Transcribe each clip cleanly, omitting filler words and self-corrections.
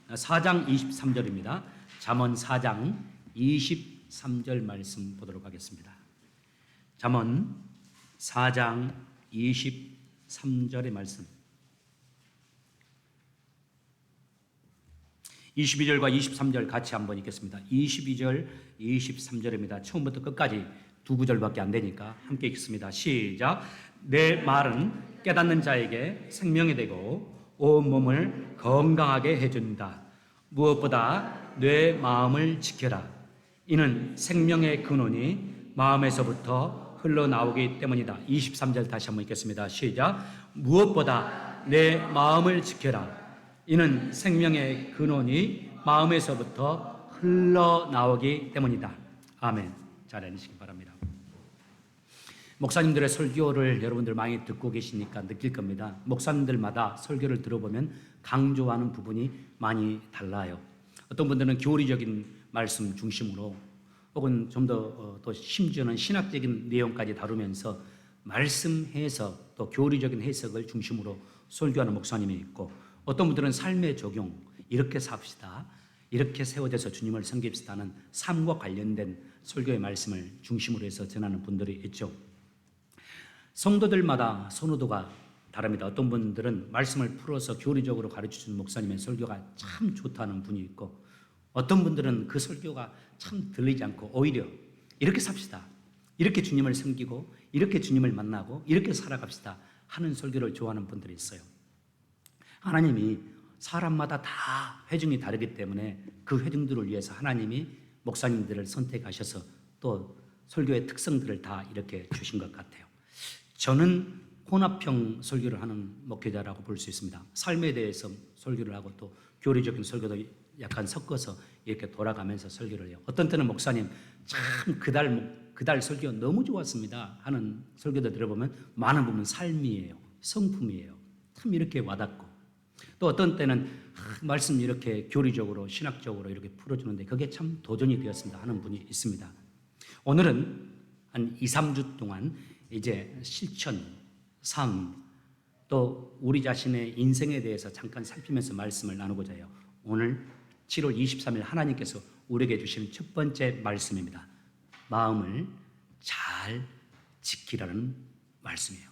4장 23절입니다. 잠언 4장 23절 말씀 보도록 하겠습니다. 잠언 4장 23절의 말씀. 22절과 23절 같이 한번 읽겠습니다. 22절, 23절입니다. 처음부터 끝까지 두 구절밖에 안 되니까 함께 읽습니다. 시작. 내 말은 깨닫는 자에게 생명이 되고 온 몸을 건강하게 해준다. 무엇보다 내 마음을 지켜라. 이는 생명의 근원이 마음에서부터 흘러나오기 때문이다. 23절 다시 한번 읽겠습니다. 시작. 무엇보다 내 마음을 지켜라. 이는 생명의 근원이 마음에서부터 흘러나오기 때문이다. 아멘. 잘 읽으시기 바랍니다. 목사님들의 설교를 여러분들 많이 듣고 계시니까 느낄 겁니다. 목사님들마다 설교를 들어보면 강조하는 부분이 많이 달라요. 어떤 분들은 교리적인 말씀 중심으로 혹은 좀 더 심지어는 신학적인 내용까지 다루면서 말씀해서 또 교리적인 해석을 중심으로 설교하는 목사님이 있고, 어떤 분들은 삶의 적용, 이렇게 삽시다, 이렇게 세워져서 주님을 섬깁시다 하는 삶과 관련된 설교의 말씀을 중심으로 해서 전하는 분들이 있죠. 성도들마다 선호도가 다릅니다. 어떤 분들은 말씀을 풀어서 교리적으로 가르쳐주는 목사님의 설교가 참 좋다는 분이 있고, 어떤 분들은 그 설교가 참 들리지 않고 오히려 이렇게 삽시다, 이렇게 주님을 섬기고 이렇게 주님을 만나고 이렇게 살아갑시다 하는 설교를 좋아하는 분들이 있어요. 하나님이 사람마다 다 회중이 다르기 때문에 그 회중들을 위해서 하나님이 목사님들을 선택하셔서 또 설교의 특성들을 다 이렇게 주신 것 같아요. 저는 혼합형 설교를 하는 목회자라고 볼 수 있습니다. 삶에 대해서 설교를 하고 또 교리적인 설교도 약간 섞어서 이렇게 돌아가면서 설교를 해요. 어떤 때는 목사님 참 그달 설교 너무 좋았습니다 하는 설교도 들어보면 많은 부분 삶이에요. 성품이에요. 참 이렇게 와닿고, 또 어떤 때는 말씀 이렇게 교리적으로 신학적으로 이렇게 풀어주는데 그게 참 도전이 되었습니다 하는 분이 있습니다. 오늘은 한 2, 3주 동안 이제 실천, 삶, 또 우리 자신의 인생에 대해서 잠깐 살피면서 말씀을 나누고자 해요. 오늘 7월 23일 하나님께서 우리에게 주시는 첫 번째 말씀입니다. 마음을 잘 지키라는 말씀이에요.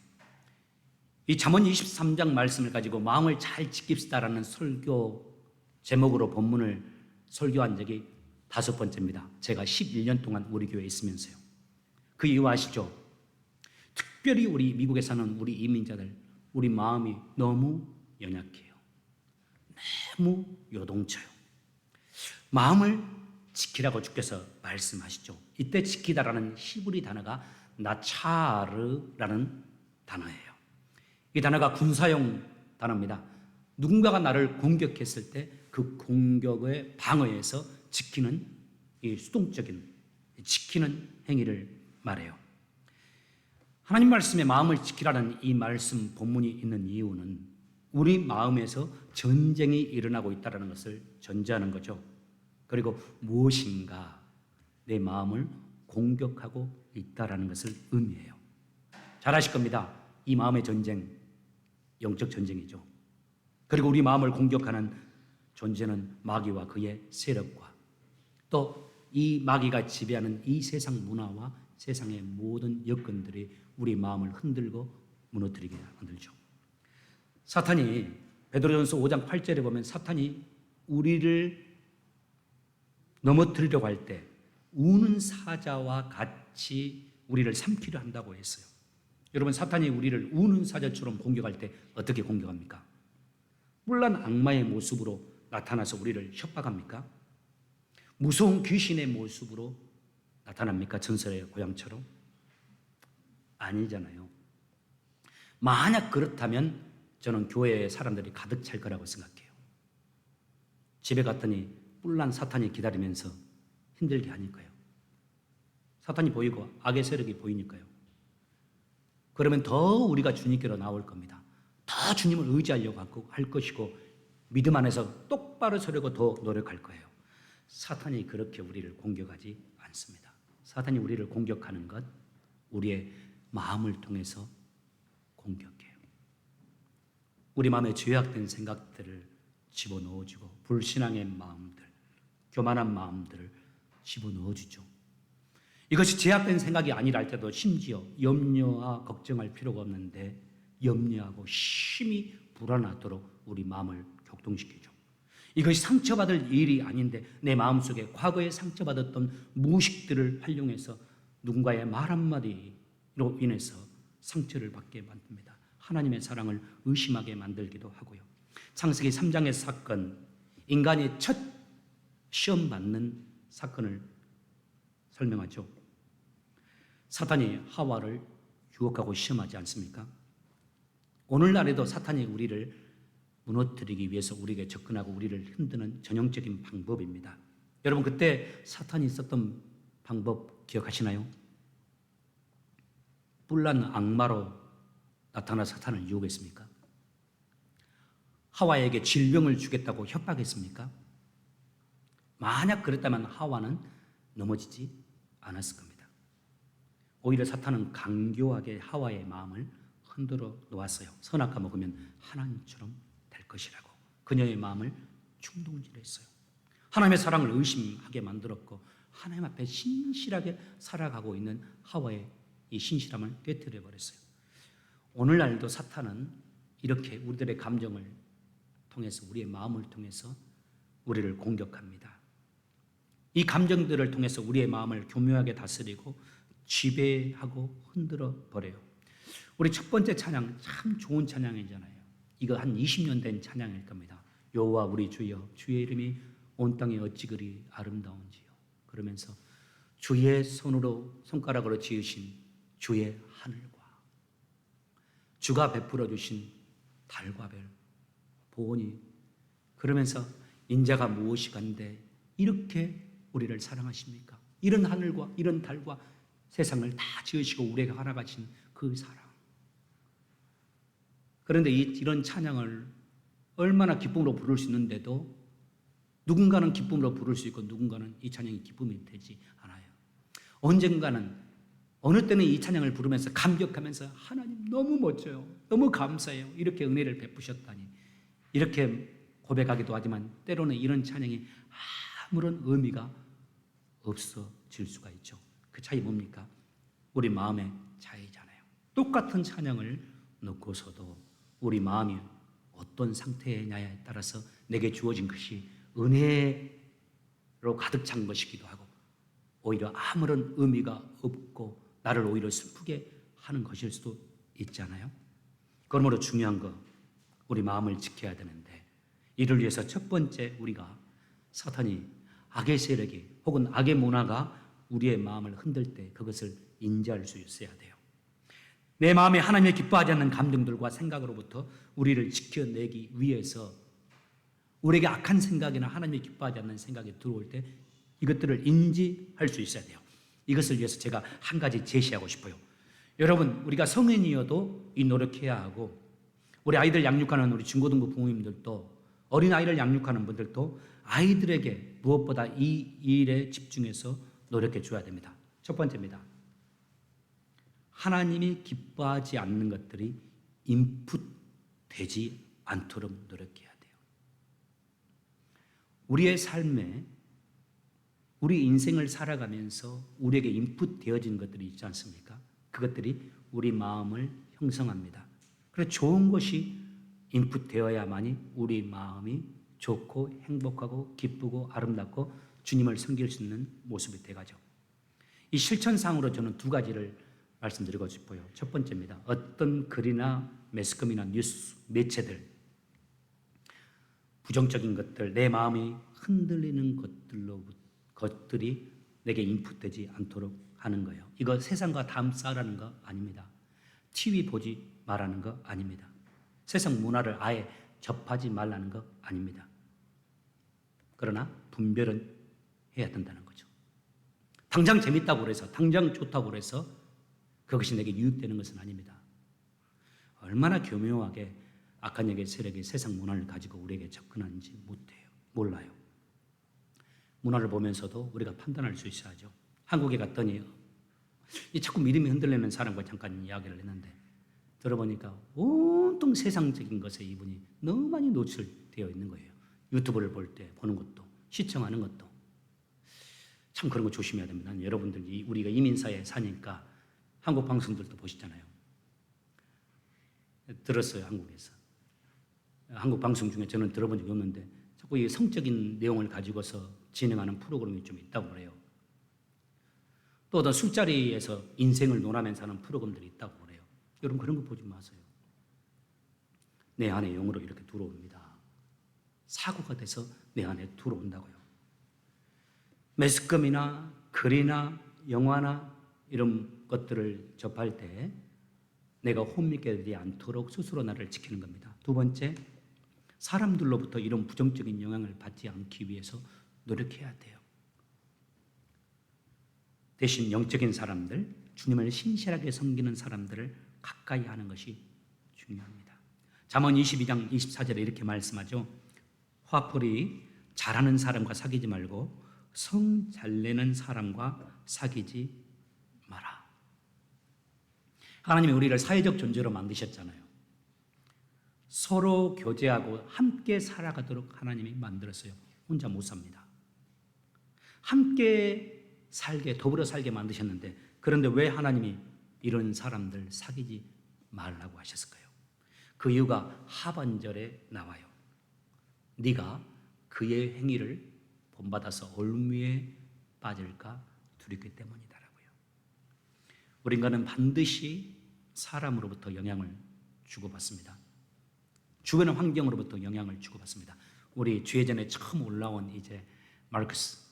이 잠언 23장 말씀을 가지고 마음을 잘 지킵시다라는 설교 제목으로 본문을 설교한 적이 5번째입니다. 제가 11년 동안 우리 교회에 있으면서요. 그 이유 아시죠? 특별히 우리 미국에 사는 우리 이민자들, 우리 마음이 너무 연약해요. 너무 요동쳐요. 마음을 지키라고 주께서 말씀하시죠. 이때 지키다라는 히브리 단어가 나차르라는 단어예요. 이 단어가 군사용 단어입니다. 누군가가 나를 공격했을 때 그 공격의 방어에서 지키는 이 수동적인 지키는 행위를 말해요. 하나님 말씀에 마음을 지키라는 이 말씀 본문이 있는 이유는 우리 마음에서 전쟁이 일어나고 있다는 것을 전제하는 거죠. 그리고 무엇인가 내 마음을 공격하고 있다는 것을 의미해요. 잘 아실 겁니다. 이 마음의 전쟁, 영적 전쟁이죠. 그리고 우리 마음을 공격하는 존재는 마귀와 그의 세력과 또 이 마귀가 지배하는 이 세상 문화와 세상의 모든 여건들이 우리 마음을 흔들고 무너뜨리게 만들죠. 사탄이 베드로전서 5장 8절에 보면 사탄이 우리를 넘어뜨리려고 할 때 우는 사자와 같이 우리를 삼키려 한다고 했어요. 여러분, 사탄이 우리를 우는 사자처럼 공격할 때 어떻게 공격합니까? 물론 악마의 모습으로 나타나서 우리를 협박합니까? 무서운 귀신의 모습으로 나타납니까? 전설의 고향처럼? 아니잖아요. 만약 그렇다면 저는 교회에 사람들이 가득 찰 거라고 생각해요. 집에 갔더니 뿔난 사탄이 기다리면서 힘들게 하니까요. 사탄이 보이고 악의 세력이 보이니까요. 그러면 더 우리가 주님께로 나올 겁니다. 더 주님을 의지하려고 할 것이고 믿음 안에서 똑바로 서려고 더 노력할 거예요. 사탄이 그렇게 우리를 공격하지 않습니다. 사탄이 우리를 공격하는 것 우리의 마음을 통해서 공격해요. 우리 마음에 죄악된 생각들을 집어넣어주고 불신앙의 마음들, 교만한 마음들을 집어넣어주죠. 이것이 제약된 생각이 아니라 할 때도 심지어 염려와 걱정할 필요가 없는데 염려하고 심히 불안하도록 우리 마음을 격동시키죠. 이것이 상처받을 일이 아닌데 내 마음속에 과거에 상처받았던 무의식들을 활용해서 누군가의 말 한마디로 인해서 상처를 받게 만듭니다. 하나님의 사랑을 의심하게 만들기도 하고요. 창세기 3장의 사건, 인간이 첫 시험 받는 사건을 설명하죠. 사탄이 하와를 유혹하고 시험하지 않습니까? 오늘날에도 사탄이 우리를 무너뜨리기 위해서 우리에게 접근하고 우리를 흔드는 전형적인 방법입니다. 여러분, 그때 사탄이 썼던 방법 기억하시나요? 뿔난 악마로 나타나 사탄을 유혹했습니까? 하와에게 질병을 주겠다고 협박했습니까? 만약 그랬다면 하와는 넘어지지 않았을 겁니다. 오히려 사탄은 강교하게 하와의 마음을 흔들어 놓았어요. 선악과 먹으면 하나님처럼 될 것이라고 그녀의 마음을 충동질했어요. 하나님의 사랑을 의심하게 만들었고 하나님 앞에 신실하게 살아가고 있는 하와의 이 신실함을 깨뜨려 버렸어요. 오늘날도 사탄은 이렇게 우리들의 감정을 통해서 우리의 마음을 통해서 우리를 공격합니다. 이 감정들을 통해서 우리의 마음을 교묘하게 다스리고 지배하고 흔들어 버려요. 우리 첫 번째 찬양 참 좋은 찬양이잖아요. 이거 한 20년 된 찬양일 겁니다. 여호와 우리 주여 주의 이름이 온 땅에 어찌 그리 아름다운지요. 그러면서 주의 손가락으로 지으신 주의 하늘과 주가 베풀어 주신 달과 별 보오니 그러면서 인자가 무엇이 간데 이렇게 우리를 사랑하십니까? 이런 하늘과 이런 달과 세상을 다 지으시고 우리에게 허락하신 그 사랑. 그런데 이런 찬양을 얼마나 기쁨으로 부를 수 있는데도 누군가는 기쁨으로 부를 수 있고 누군가는 이 찬양이 기쁨이 되지 않아요. 언젠가는 어느 때는 이 찬양을 부르면서 감격하면서 하나님 너무 멋져요. 너무 감사해요. 이렇게 은혜를 베푸셨다니. 이렇게 고백하기도 하지만 때로는 이런 찬양이 아무런 의미가 없어질 수가 있죠. 그 차이 뭡니까? 우리 마음의 차이잖아요. 똑같은 찬양을 놓고서도 우리 마음이 어떤 상태냐에 따라서 내게 주어진 것이 은혜로 가득 찬 것이기도 하고 오히려 아무런 의미가 없고 나를 오히려 슬프게 하는 것일 수도 있잖아요. 그러므로 중요한 거 우리 마음을 지켜야 되는데 이를 위해서 첫 번째 우리가 사탄이 악의 세력이 혹은 악의 문화가 우리의 마음을 흔들 때 그것을 인지할 수 있어야 돼요. 내 마음에 하나님의 기뻐하지 않는 감정들과 생각으로부터 우리를 지켜내기 위해서 우리에게 악한 생각이나 하나님의 기뻐하지 않는 생각이 들어올 때 이것들을 인지할 수 있어야 돼요. 이것을 위해서 제가 한 가지 제시하고 싶어요. 여러분, 우리가 성인이어도 이 노력해야 하고 우리 아이들 양육하는 우리 중고등부 부모님들도 어린아이를 양육하는 분들도 아이들에게 무엇보다 이 일에 집중해서 노력해 줘야 됩니다. 첫 번째입니다. 하나님이 기뻐하지 않는 것들이 인풋되지 않도록 노력해야 돼요. 우리의 삶에 우리 인생을 살아가면서 우리에게 인풋되어진 것들이 있지 않습니까? 그것들이 우리 마음을 형성합니다. 그래서 좋은 것이 인풋되어야만이 우리 마음이 좋고 행복하고 기쁘고 아름답고 주님을 섬길 수 있는 모습이 돼가죠. 이 실천상으로 저는 두 가지를 말씀드리고 싶어요. 첫 번째입니다. 어떤 글이나 매스컴이나 뉴스, 매체들 부정적인 것들, 내 마음이 흔들리는 것들이 내게 인풋되지 않도록 하는 거예요. 이거 세상과 담싸라는 거 아닙니다. TV 보지 말라는 거 아닙니다. 세상 문화를 아예 접하지 말라는 거 아닙니다. 그러나 분별은 해야 된다는 거죠. 당장 재밌다고 해서 당장 좋다고 해서 그것이 내게 유익되는 것은 아닙니다. 얼마나 교묘하게 악한 영의 세력이 세상 문화를 가지고 우리에게 접근하는지 몰라요. 문화를 보면서도 우리가 판단할 수 있어야죠. 한국에 갔더니 이 자꾸 믿음이 흔들리는 사람과 잠깐 이야기를 했는데 들어보니까 온통 세상적인 것에 이분이 너무 많이 노출되어 있는 거예요. 유튜브를 볼 때 보는 것도, 시청하는 것도 참 그런 거 조심해야 됩니다. 여러분들 우리가 이민사회에 사니까 한국 방송들도 보시잖아요. 들었어요, 한국에서. 한국 방송 중에 저는 들어본 적이 없는데 자꾸 이 성적인 내용을 가지고서 진행하는 프로그램이 좀 있다고 그래요. 또 어떤 술자리에서 인생을 논하면서 하는 프로그램들이 있다고 그래요. 여러분 그런 거 보지 마세요. 내 안에 영으로 이렇게 들어옵니다. 사고가 돼서 내 안에 들어온다고요. 매스컴이나 글이나 영화나 이런 것들을 접할 때 내가 혼미게 되지 않도록 스스로 나를 지키는 겁니다. 두 번째, 사람들로부터 이런 부정적인 영향을 받지 않기 위해서 노력해야 돼요. 대신 영적인 사람들, 주님을 신실하게 섬기는 사람들을 가까이 하는 것이 중요합니다. 잠언 22장 24절에 이렇게 말씀하죠. 화풀이 잘하는 사람과 사귀지 말고 성 잘내는 사람과 사귀지 마라. 하나님이 우리를 사회적 존재로 만드셨잖아요. 서로 교제하고 함께 살아가도록 하나님이 만들었어요. 혼자 못 삽니다. 함께 살게, 더불어 살게 만드셨는데, 그런데 왜 하나님이 이런 사람들 사귀지 말라고 하셨을까요? 그 이유가 하반절에 나와요. 네가 그의 행위를 본받아서 올무에 빠질까 두렵기 때문이다라고요. 우리 인간은 반드시 사람으로부터 영향을 주고받습니다. 주변의 환경으로부터 영향을 주고받습니다. 우리 주예전에 처음 올라온 이제 마르크스,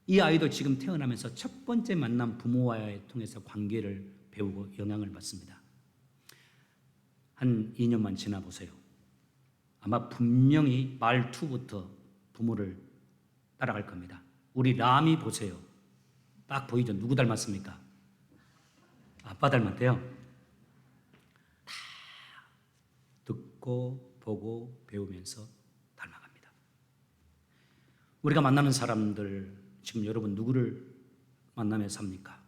이 아이도 지금 태어나면서 첫 번째 만난 부모와의 통해서 관계를 배우고 영향을 받습니다. 한 2년만 지나보세요. 아마 분명히 말투부터 부모를 따라갈 겁니다. 우리 람이 보세요. 딱 보이죠? 누구 닮았습니까? 아빠 닮았대요. 다 듣고 보고 배우면서 닮아갑니다. 우리가 만나는 사람들, 지금 여러분 누구를 만나며 삽니까?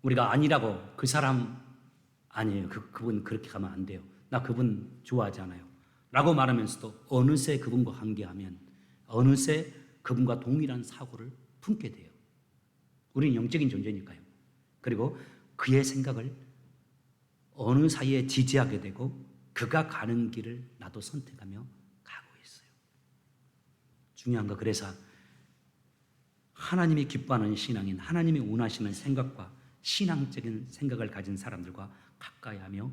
우리가 아니라고 그 사람 아니에요. 그분 그렇게 가면 안 돼요. 나 그분 좋아하지 않아요. 라고 말하면서도 어느새 그분과 관계하면 어느새 그분과 동일한 사고를 품게 돼요. 우리는 영적인 존재니까요. 그리고 그의 생각을 어느 사이에 지지하게 되고 그가 가는 길을 나도 선택하며 가고 있어요. 중요한 거, 그래서 하나님이 기뻐하는 신앙인, 하나님이 원하시는 생각과 신앙적인 생각을 가진 사람들과 가까이 하며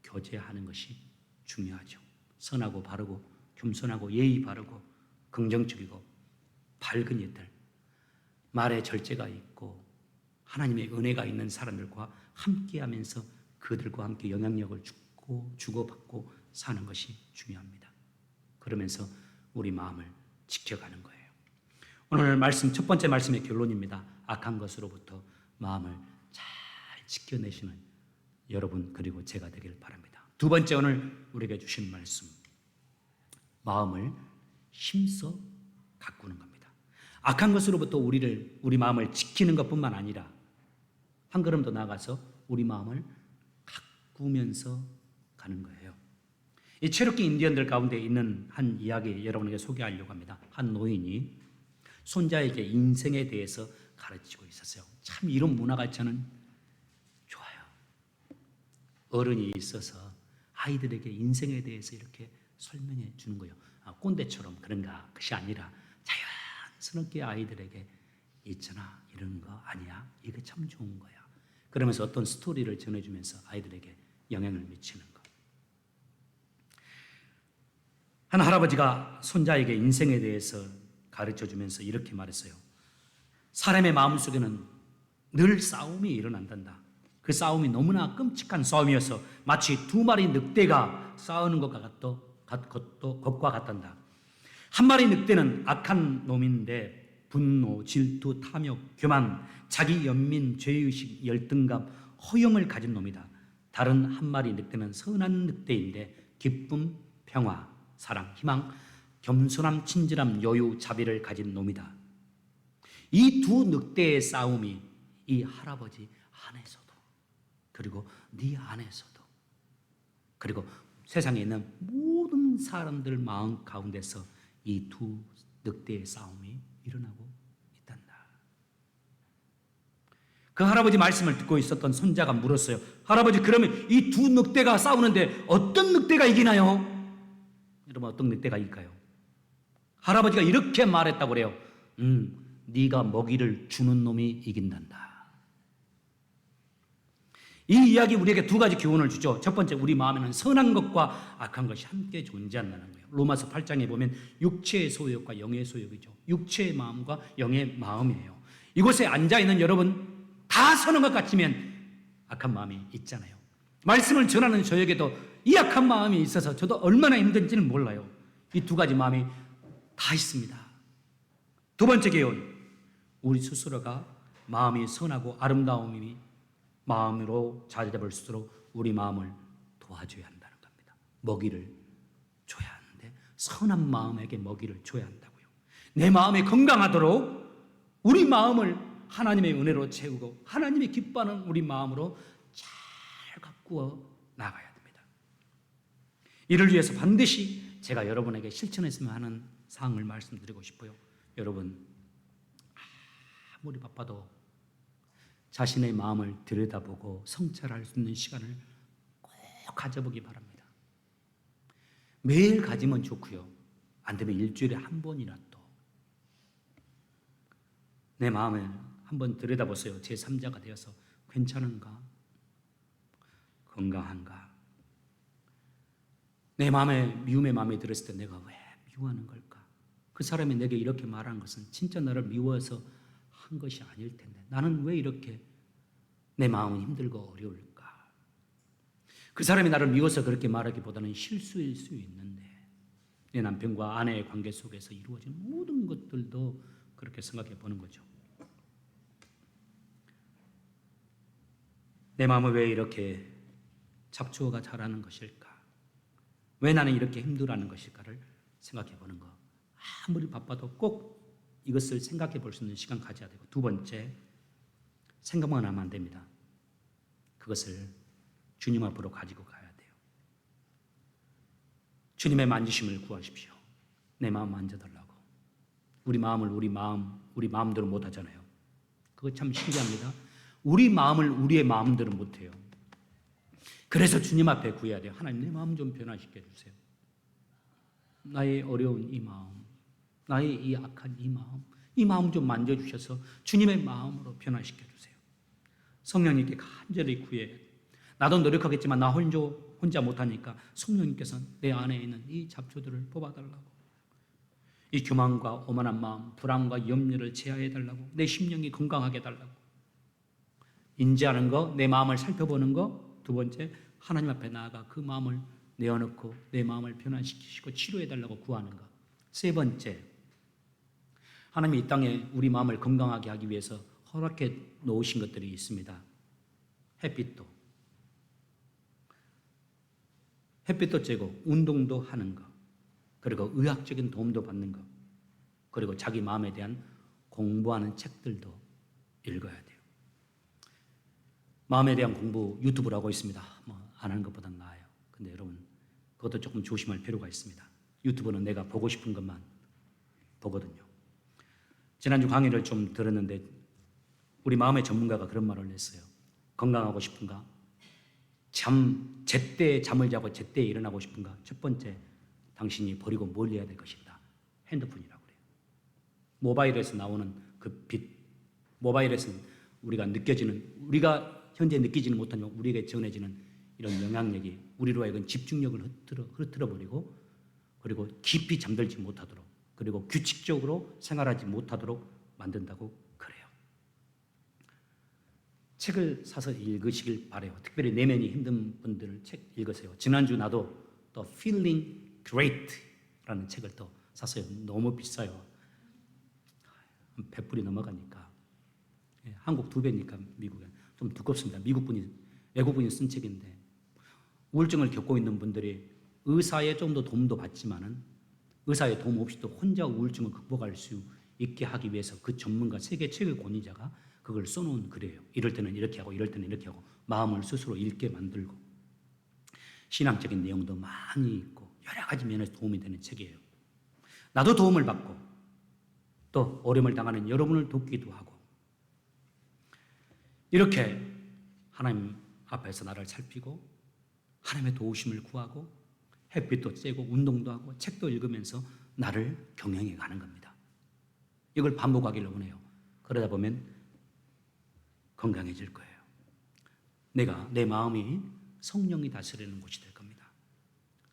교제하는 것이 중요하죠. 선하고 바르고 겸손하고 예의 바르고 긍정적이고 밝은 이들, 말에 절제가 있고 하나님의 은혜가 있는 사람들과 함께하면서 그들과 함께 영향력을 주고받고 사는 것이 중요합니다. 그러면서 우리 마음을 지켜가는 거예요. 오늘 말씀, 첫 번째 말씀의 결론입니다. 악한 것으로부터 마음을 잘 지켜내시는 여러분 그리고 제가 되길 바랍니다. 두 번째, 오늘 우리에게 주신 말씀, 마음을 힘써 가꾸는 겁니다. 악한 것으로부터 우리 마음을 지키는 것뿐만 아니라 한 걸음 더 나아가서 우리 마음을 가꾸면서 가는 거예요. 이 체로키 인디언들 가운데 있는 한 이야기 여러분에게 소개하려고 합니다. 한 노인이 손자에게 인생에 대해서 가르치고 있었어요. 참 이런 문화가 저는 좋아요. 어른이 있어서 아이들에게 인생에 대해서 이렇게 설명해 주는 거예요. 꼰대처럼 그런가? 그것이 아니라 자연스럽게 아이들에게 있잖아, 이런 거 아니야? 이게 참 좋은 거야. 그러면서 어떤 스토리를 전해주면서 아이들에게 영향을 미치는 것. 한 할아버지가 손자에게 인생에 대해서 가르쳐주면서 이렇게 말했어요. 사람의 마음속에는 늘 싸움이 일어난단다. 그 싸움이 너무나 끔찍한 싸움이어서 마치 두 마리 늑대가 싸우는 것과 같단다. 한 마리 늑대는 악한 놈인데 분노, 질투, 탐욕, 교만, 자기 연민, 죄의식, 열등감, 허영을 가진 놈이다. 다른 한 마리 늑대는 선한 늑대인데 기쁨, 평화, 사랑, 희망, 겸손함, 친절함, 여유, 자비를 가진 놈이다. 이 두 늑대의 싸움이 이 할아버지 안에서도, 그리고 네 안에서도, 그리고 세상에 있는 모든 사람들 마음 가운데서 이 두 늑대의 싸움이 일어나고 있단다. 그 할아버지 말씀을 듣고 있었던 손자가 물었어요. 할아버지, 그러면 이 두 늑대가 싸우는데 어떤 늑대가 이기나요? 여러분, 어떤 늑대가 이길까요? 할아버지가 이렇게 말했다고 그래요. 네가 먹이를 주는 놈이 이긴단다. 이 이야기 우리에게 두 가지 교훈을 주죠. 첫 번째, 우리 마음에는 선한 것과 악한 것이 함께 존재한다는 거예요. 로마서 8장에 보면 육체의 소욕과 영의 소욕이죠. 육체의 마음과 영의 마음이에요. 이곳에 앉아있는 여러분 다 선한 것 같으면 악한 마음이 있잖아요. 말씀을 전하는 저에게도 이 악한 마음이 있어서 저도 얼마나 힘든지는 몰라요. 이 두 가지 마음이 다 있습니다. 두 번째 교훈, 우리 스스로가 마음이 선하고 아름다움이 마음으로 자리잡을 수 있도록 우리 마음을 도와줘야 한다는 겁니다. 먹이를 줘야 하는데 선한 마음에게 먹이를 줘야 한다고요. 내 마음이 건강하도록 우리 마음을 하나님의 은혜로 채우고 하나님이 기뻐하는 우리 마음으로 잘 가꾸어 나가야 됩니다. 이를 위해서 반드시 제가 여러분에게 실천했으면 하는 사항을 말씀드리고 싶어요. 여러분, 아무리 바빠도 자신의 마음을 들여다보고 성찰할 수 있는 시간을 꼭 가져보기 바랍니다. 매일 가지면 좋고요. 안 되면 일주일에 한 번이라도 내 마음을 한번 들여다보세요. 제3자가 되어서 괜찮은가? 건강한가? 내 마음에 미움의 마음이 들었을 때 내가 왜 미워하는 걸까? 그 사람이 내게 이렇게 말한 것은 진짜 나를 미워해서 한 것이 아닐 텐데 나는 왜 이렇게 내 마음은 힘들고 어려울까? 그 사람이 나를 미워서 그렇게 말하기보다는 실수일 수 있는데 내 남편과 아내의 관계 속에서 이루어진 모든 것들도 그렇게 생각해 보는 거죠. 내 마음은 왜 이렇게 잡초가 자라는 것일까? 왜 나는 이렇게 힘들어하는 것일까를 생각해 보는 거. 아무리 바빠도 꼭 이것을 생각해 볼 수 있는 시간 가져야 되고, 두 번째, 생각만 하면 안 됩니다. 그것을 주님 앞으로 가지고 가야 돼요. 주님의 만지심을 구하십시오. 내 마음 만져달라고. 우리 마음을 우리 마음대로 못 하잖아요. 그거 참 신기합니다. 우리 마음을 우리의 마음대로 못 해요. 그래서 주님 앞에 구해야 돼요. 하나님, 내 마음 좀 변화시켜 주세요. 나의 어려운 이 마음, 나의 이 악한 이 마음 좀 만져주셔서 주님의 마음으로 변화시켜 주세요. 성령님께 간절히 구해요. 나도 노력하겠지만 나 혼자 못하니까 성령님께서 내 안에 있는 이 잡초들을 뽑아달라고, 이 교만과 오만한 마음, 불안과 염려를 제하해달라고, 내 심령이 건강하게 해달라고. 인지하는 거, 내 마음을 살펴보는 거. 두 번째, 하나님 앞에 나아가 그 마음을 내어놓고 내 마음을 변화시키시고 치료해달라고 구하는 것. 세 번째, 하나님이 이 땅에 우리 마음을 건강하게 하기 위해서 허락해 놓으신 것들이 있습니다. 햇빛도 쬐고 운동도 하는 것, 그리고 의학적인 도움도 받는 것, 그리고 자기 마음에 대한 공부하는 책들도 읽어야 돼요. 마음에 대한 공부 유튜브로 하고 있습니다. 안 하는 것보단 나아요. 근데 여러분, 그것도 조금 조심할 필요가 있습니다. 유튜브는 내가 보고 싶은 것만 보거든요. 지난주 강의를 좀 들었는데 우리 마음의 전문가가 그런 말을 했어요. 건강하고 싶은가? 제때에 잠을 자고 제때에 일어나고 싶은가? 첫 번째, 당신이 버리고 멀리해야 될 것이다. 핸드폰이라고 그래요. 모바일에서 나오는 그 빛, 모바일에서는 우리가 현재 느끼지는 못하지만 우리에게 전해지는 이런 영향력이 우리로 하여금 집중력을 흐트러버리고, 그리고 깊이 잠들지 못하도록, 그리고 규칙적으로 생활하지 못하도록 만든다고 그래요. 책을 사서 읽으시길 바라요. 특별히 내면이 힘든 분들은 책 읽으세요. 지난주 나도 또 Feeling Great라는 책을 또 샀어요. 너무 비싸요. 100불이 넘어가니까. 한국 2배니까 미국은 좀 두껍습니다. 외국분이 쓴 책인데, 우울증을 겪고 있는 분들이 의사의 좀 더 도움도 받지만은 의사의 도움 없이도 혼자 우울증을 극복할 수 있게 하기 위해서 그 전문가, 세계 최고의 권위자가 그걸 써놓은 글이에요. 이럴 때는 이렇게 하고 이럴 때는 이렇게 하고 마음을 스스로 읽게 만들고, 신앙적인 내용도 많이 있고 여러 가지 면에서 도움이 되는 책이에요. 나도 도움을 받고 또 어려움을 당하는 여러분을 돕기도 하고 이렇게 하나님 앞에서 나를 살피고 하나님의 도우심을 구하고 햇빛도 쬐고 운동도 하고 책도 읽으면서 나를 경영해 가는 겁니다. 이걸 반복하기를 원해요. 그러다 보면 건강해질 거예요. 내 마음이 성령이 다스리는 곳이 될 겁니다.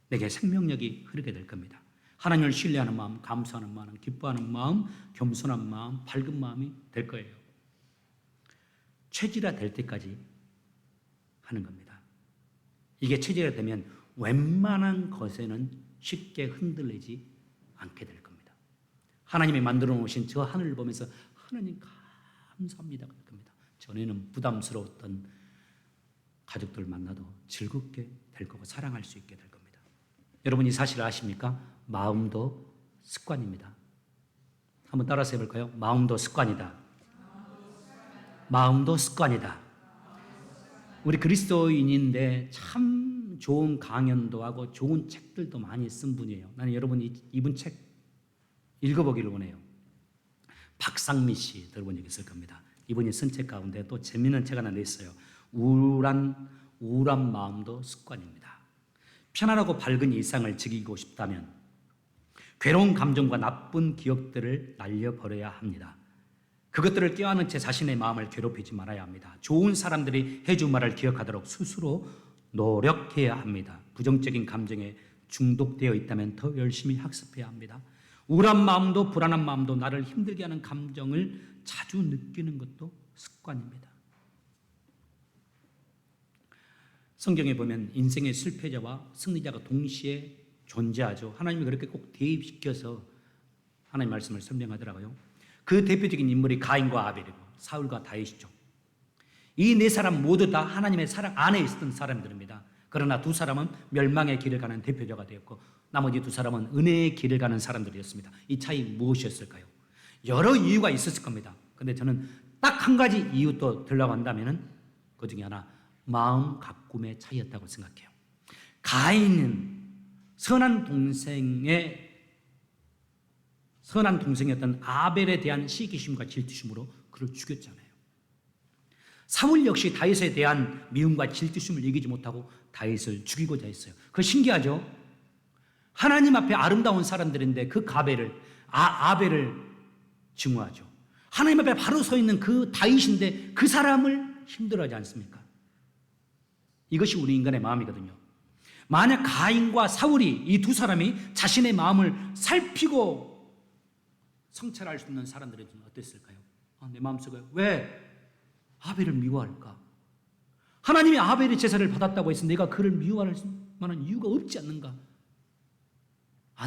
내게 생명력이 흐르게 될 겁니다. 하나님을 신뢰하는 마음, 감사하는 마음, 기뻐하는 마음, 겸손한 마음, 밝은 마음이 될 거예요. 체질화 될 때까지 하는 겁니다. 이게 체질화 되면 웬만한 것에는 쉽게 흔들리지 않게 될 겁니다. 하나님이 만들어 놓으신 저 하늘을 보면서 하나님 감사합니다 그럴 겁니다. 전에는 부담스러웠던 가족들 만나도 즐겁게 될 거고 사랑할 수 있게 될 겁니다. 여러분 이 사실을 아십니까? 마음도 습관입니다. 한번 따라서 해볼까요? 마음도 습관이다. 마음도 습관이다. 우리 그리스도인인데 참 좋은 강연도 하고 좋은 책들도 많이 쓴 분이에요. 나는 여러분이 이분 책 읽어보기를 원해요. 박상미 씨 들어본 적 있을 겁니다. 이분이 쓴 책 가운데 또 재미있는 책 하나 냈어요. 우울한 마음도 습관입니다. 편안하고 밝은 일상을 즐기고 싶다면 괴로운 감정과 나쁜 기억들을 날려버려야 합니다. 그것들을 껴안은 채 자신의 마음을 괴롭히지 말아야 합니다. 좋은 사람들이 해준 말을 기억하도록 스스로 노력해야 합니다. 부정적인 감정에 중독되어 있다면 더 열심히 학습해야 합니다. 우울한 마음도 불안한 마음도 나를 힘들게 하는 감정을 자주 느끼는 것도 습관입니다. 성경에 보면 인생의 실패자와 승리자가 동시에 존재하죠. 하나님이 그렇게 꼭 대입시켜서 하나님 말씀을 설명하더라고요. 그 대표적인 인물이 가인과 아벨이고 사울과 다윗이죠. 이 네 사람 모두 다 하나님의 사랑 안에 있었던 사람들입니다. 그러나 두 사람은 멸망의 길을 가는 대표자가 되었고 나머지 두 사람은 은혜의 길을 가는 사람들이었습니다. 이 차이 무엇이었을까요? 여러 이유가 있었을 겁니다. 근데 저는 딱 한 가지 이유 또 들려고 한다면 그 중에 하나 마음 가꿈의 차이였다고 생각해요. 가인은 선한 동생이었던 아벨에 대한 시기심과 질투심으로 그를 죽였잖아요. 사울 역시 다윗에 대한 미움과 질투심을 이기지 못하고 다윗을 죽이고자 했어요. 그거 신기하죠? 하나님 앞에 아름다운 사람들인데 그 아벨을 증오하죠. 하나님 앞에 바로 서 있는 그 다윗인데 그 사람을 힘들어하지 않습니까? 이것이 우리 인간의 마음이거든요. 만약 가인과 사울이 이 두 사람이 자신의 마음을 살피고 성찰할 수 있는 사람들은 어땠을까요? 내 마음속에 왜 아벨을 미워할까? 하나님이 아벨의 제사를 받았다고 해서 내가 그를 미워할 만한 이유가 없지 않는가?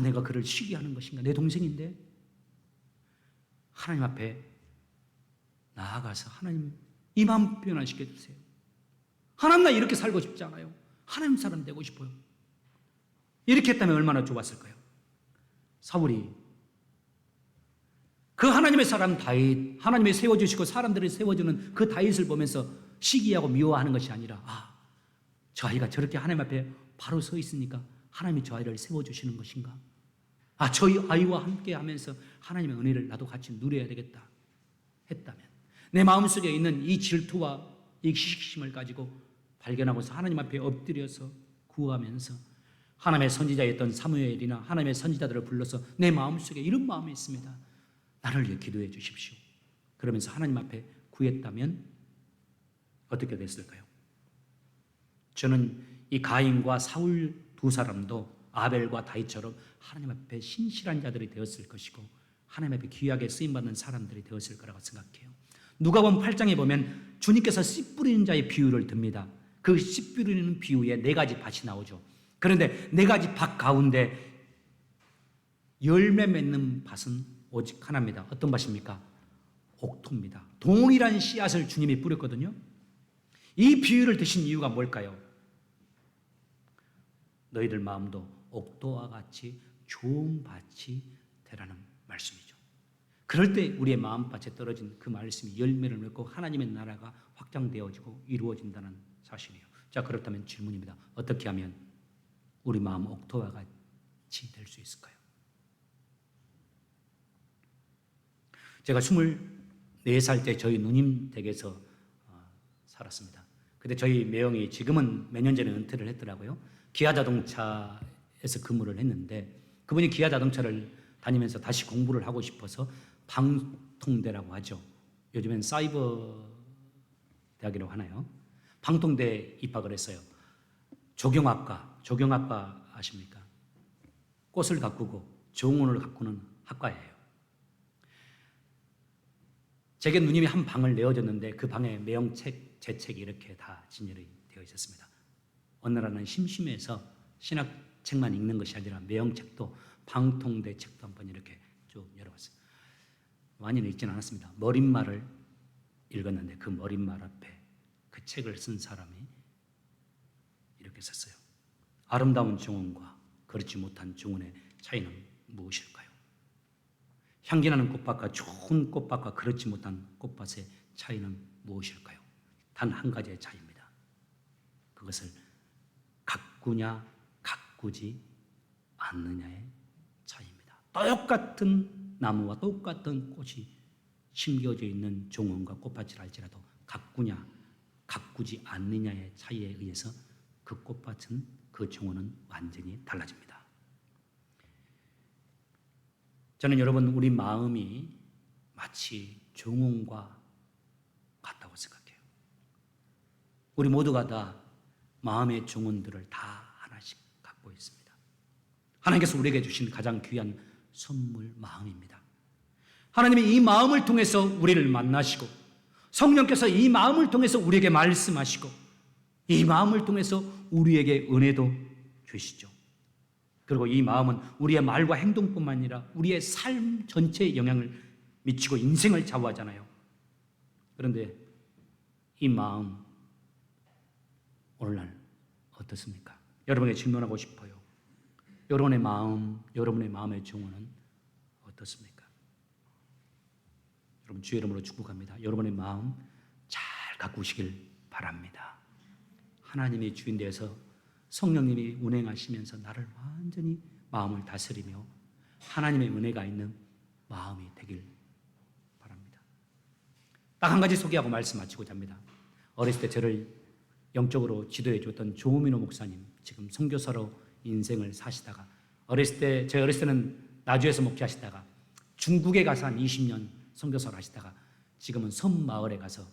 내가 그를 시기하는 것인가? 내 동생인데? 하나님 앞에 나아가서 하나님 이 마음 변화시켜 주세요. 하나님 나 이렇게 살고 싶지 않아요. 하나님 사람 되고 싶어요. 이렇게 했다면 얼마나 좋았을까요? 사울이 그 하나님의 사람 다윗, 하나님이 세워주시고 사람들이 세워주는 그 다윗을 보면서 시기하고 미워하는 것이 아니라 저 아이가 저렇게 하나님 앞에 바로 서 있으니까 하나님이 저 아이를 세워주시는 것인가? 저 아이와 함께 하면서 하나님의 은혜를 나도 같이 누려야 되겠다 했다면 내 마음속에 있는 이 질투와 이 시기심을 가지고 발견하고서 하나님 앞에 엎드려서 구하면서 하나님의 선지자였던 사무엘이나 하나님의 선지자들을 불러서 내 마음속에 이런 마음이 있습니다. 나를 위해 기도해 주십시오. 그러면서 하나님 앞에 구했다면 어떻게 됐을까요? 저는 이 가인과 사울 두 사람도 아벨과 다윗처럼 하나님 앞에 신실한 자들이 되었을 것이고 하나님 앞에 귀하게 쓰임받는 사람들이 되었을 거라고 생각해요. 누가복음 8장에 보면 주님께서 씨 뿌리는 자의 비유를 듭니다. 그 씨 뿌리는 비유에 4가지 밭이 나오죠. 그런데 4가지 밭 가운데 열매 맺는 밭은 오직 하나입니다. 어떤 밭입니까? 옥토입니다. 동일한 씨앗을 주님이 뿌렸거든요. 이 비유를 드신 이유가 뭘까요? 너희들 마음도 옥토와 같이 좋은 밭이 되라는 말씀이죠. 그럴 때 우리의 마음밭에 떨어진 그 말씀이 열매를 맺고 하나님의 나라가 확장되어지고 이루어진다는 사실이에요. 자, 그렇다면 질문입니다. 어떻게 하면 우리 마음 옥토와 같이 될 수 있을까요? 제가 24살 때 저희 누님 댁에서 살았습니다. 근데 저희 매형이 지금은 몇 년 전에 은퇴를 했더라고요. 기아자동차에서 근무를 했는데 그분이 기아자동차를 다니면서 다시 공부를 하고 싶어서 방통대라고 하죠. 요즘엔 사이버 대학이라고 하나요? 방통대 입학을 했어요. 조경학과 아십니까? 꽃을 가꾸고 정원을 가꾸는 학과예요. 제게 누님이 한 방을 내어줬는데 그 방에 매형 책, 제 책이 이렇게 다 진열이 되어 있었습니다. 어느 날은 심심해서 신학책만 읽는 것이 아니라 매형 책도 방통대 책도 한번 이렇게 쭉 열어봤어요. 많이는 읽지는 않았습니다. 머릿말을 읽었는데 그 머릿말 앞에 그 책을 쓴 사람이 이렇게 썼어요. 아름다운 정원과 그렇지 못한 정원의 차이는 무엇일까요? 향기나는 꽃밭과 좋은 꽃밭과 그렇지 못한 꽃밭의 차이는 무엇일까요? 단 한 가지의 차이입니다. 그것을 가꾸냐 가꾸지 않느냐의 차이입니다. 똑같은 나무와 똑같은 꽃이 심겨져 있는 정원과 꽃밭이라 할지라도 가꾸냐 가꾸지 않느냐의 차이에 의해서 그 꽃밭은 그 정원은 완전히 달라집니다. 저는 여러분 우리 마음이 마치 정원과 같다고 생각해요. 우리 모두가 다 마음의 정원들을 다 하나씩 갖고 있습니다. 하나님께서 우리에게 주신 가장 귀한 선물 마음입니다. 하나님이 이 마음을 통해서 우리를 만나시고 성령께서 이 마음을 통해서 우리에게 말씀하시고 이 마음을 통해서 우리에게 은혜도 주시죠. 그리고 이 마음은 우리의 말과 행동뿐만 아니라 우리의 삶 전체에 영향을 미치고 인생을 좌우하잖아요. 그런데 이 마음 오늘날 어떻습니까? 여러분에게 질문하고 싶어요. 여러분의 마음의 정원은 어떻습니까? 여러분 주의 이름으로 축복합니다. 여러분의 마음 잘 가꾸시길 바랍니다. 하나님이 주인 되어서 성령님이 운행하시면서 나를 완전히 마음을 다스리며 하나님의 은혜가 있는 마음이 되길 바랍니다. 딱 한 가지 소개하고 말씀 마치고자 합니다. 어렸을 때 저를 영적으로 지도해 줬던 조민호 목사님, 지금 선교사로 인생을 사시다가 저희 어렸을 때는 나주에서 목회하시다가 중국에 가서 한 20년 선교사를 하시다가 지금은 섬마을에 가서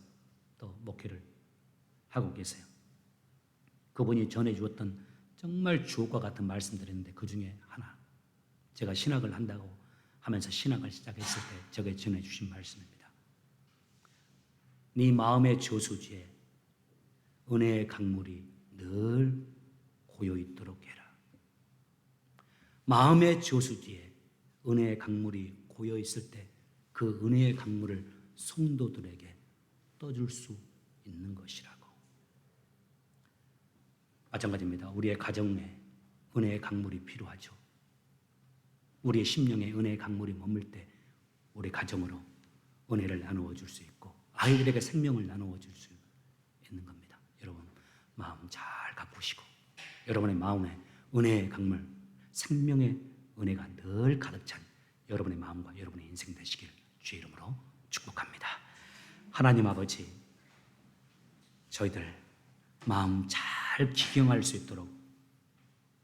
또 목회를 하고 계세요. 그분이 전해주었던 정말 주옥과 같은 말씀들이었는데 그 중에 하나, 제가 신학을 한다고 하면서 신학을 시작했을 때 저게 전해주신 말씀입니다. 네 마음의 저수지에 은혜의 강물이 늘 고여있도록 해라. 마음의 저수지에 은혜의 강물이 고여있을 때 그 은혜의 강물을 성도들에게 떠줄 수 있는 것이라고. 마찬가지입니다. 우리의 가정에 은혜의 강물이 필요하죠. 우리의 심령에 은혜의 강물이 머물 때 우리 가정으로 은혜를 나누어 줄 수 있고 아이들에게 생명을 나누어 줄 수 있는 겁니다. 여러분 마음 잘 가꾸시고 여러분의 마음에 은혜의 강물, 생명의 은혜가 늘 가득 찬 여러분의 마음과 여러분의 인생 되시길 주의 이름으로 축복합니다. 하나님 아버지, 저희들 마음 잘 기경할 수 있도록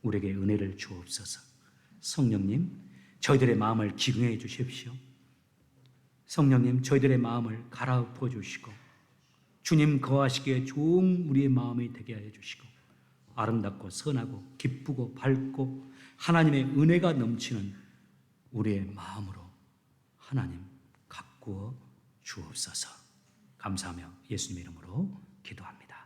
우리에게 은혜를 주옵소서. 성령님, 저희들의 마음을 기경해 주십시오. 성령님, 저희들의 마음을 갈아엎어 주시고 주님 거하시기에 좋은 우리의 마음이 되게 하여 주시고 아름답고 선하고 기쁘고 밝고 하나님의 은혜가 넘치는 우리의 마음으로 하나님 가꾸어 주옵소서. 감사하며 예수님의 이름으로 기도합니다.